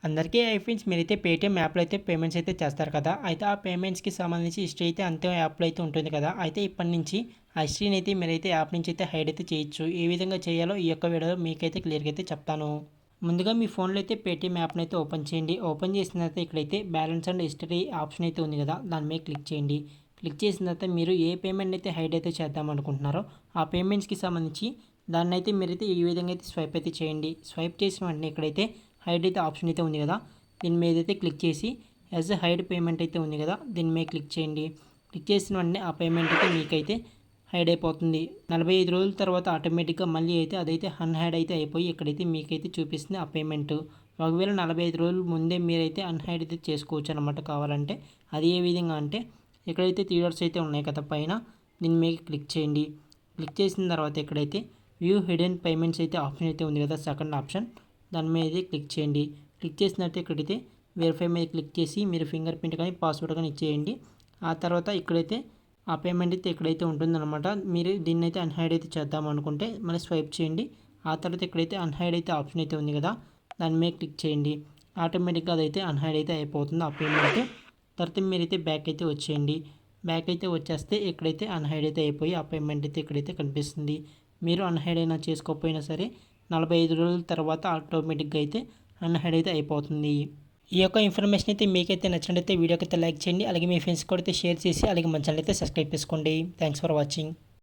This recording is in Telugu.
అందరికీ ఫ్రెండ్స్ మీరైతే పేటీఎం యాప్లో అయితే పేమెంట్స్ అయితే చేస్తారు కదా. అయితే ఆ పేమెంట్స్కి సంబంధించి హిస్టరీ అయితే అంతే యాప్లో అయితే ఉంటుంది కదా. అయితే ఇప్పటి నుంచి ఆ హిస్టరీని అయితే మీరైతే యాప్ నుంచి అయితే హైడ్ అయితే చేయొచ్చు. ఏ విధంగా చేయాలో ఈ యొక్క వీడియోలో మీకైతే క్లియర్గా అయితే చెప్తాను. ముందుగా మీ ఫోన్లో అయితే పేటీఎం యాప్ని అయితే ఓపెన్ చేయండి. ఓపెన్ చేసిన తర్వాత ఇక్కడైతే బ్యాలెన్స్ అండ్ హిస్టరీ ఆప్షన్ అయితే ఉంది కదా, దాని మీద క్లిక్ చేయండి. క్లిక్ చేసిన తర్వాత మీరు ఏ పేమెంట్ అయితే హైడ్ అయితే చేద్దాం అనుకుంటున్నారో ఆ పేమెంట్స్కి సంబంధించి దాన్ని అయితే మీరైతే ఈ విధంగా అయితే స్వైప్ అయితే చేయండి. స్వైప్ చేసిన వెంటనే ఇక్కడైతే హైడ్ అయితే ఆప్షన్ అయితే ఉంది కదా, దీని మీద అయితే క్లిక్ చేసి యాజ్ ఎ హైడ్ పేమెంట్ అయితే ఉంది కదా, దీని మీద క్లిక్ చేయండి. క్లిక్ చేసిన వెంటనే ఆ పేమెంట్ అయితే మీకైతే హైడ్ అయిపోతుంది. 45 రోజుల తర్వాత ఆటోమేటిక్గా మళ్ళీ అయితే అదైతే అన్హైడ్ అయితే అయిపోయి ఇక్కడైతే మీకైతే చూపిస్తుంది ఆ పేమెంట్. ఒకవేళ 45 రోజుల ముందే మీరైతే అన్హైడ్ అయితే చేసుకోవచ్చు అనమాట కావాలంటే. అది ఏ విధంగా అంటే ఇక్కడైతే 3 డాట్స్ అయితే ఉన్నాయి కదా పైన, దీని మీద క్లిక్ చేయండి. క్లిక్ చేసిన తర్వాత ఇక్కడైతే వ్యూ హిడెన్ పేమెంట్స్ అయితే ఆప్షన్ అయితే ఉంది కదా, సెకండ్ ఆప్షన్, దాని మీద అయితే క్లిక్ చేయండి. క్లిక్ చేసినట్టు ఇక్కడైతే వెరిఫై మీద క్లిక్ చేసి మీరు ఫింగర్ ప్రింట్ కానీ పాస్వర్డ్ కానీ ఇచ్చేయండి. ఆ తర్వాత ఇక్కడైతే ఆ పేమెంట్ అయితే ఇక్కడైతే ఉంటుందన్నమాట. మీరు దీన్ని అయితే అన్హైడ్ అయితే చేద్దాం అనుకుంటే మళ్ళీ స్వైప్ చేయండి. ఆ తర్వాత ఇక్కడైతే అన్హైడ్ అయితే ఆప్షన్ అయితే ఉంది కదా, దాని మీద క్లిక్ చేయండి. ఆటోమేటిక్గా అదైతే అన్హైడ్ అయితే అయిపోతుంది ఆ పేమెంట్. తర్వాత మీరైతే బ్యాక్ అయితే వచ్చేయండి. బ్యాక్ అయితే వచ్చేస్తే ఇక్కడైతే అన్హైడ్ అయితే అయిపోయి ఆ పేమెంట్ అయితే ఇక్కడైతే కనిపిస్తుంది. మీరు అన్హైడ్ అయినా చేసుకోకపోయినా సరే 45 రోజుల తర్వాత ఆటోమేటిక్గా అయితే అన్హైడ్ అయితే అయిపోతుంది. ఈ యొక్క ఇన్ఫర్మేషన్ అయితే మీకైతే నచ్చినట్లయితే వీడియోకి అయితే లైక్ చేయండి. అలాగే మీ ఫ్రెండ్స్ కూడా అయితే షేర్ చేసి అలాగే మన ఛానల్ అయితే సబ్స్క్రైబ్ చేసుకోండి. Thanks for watching.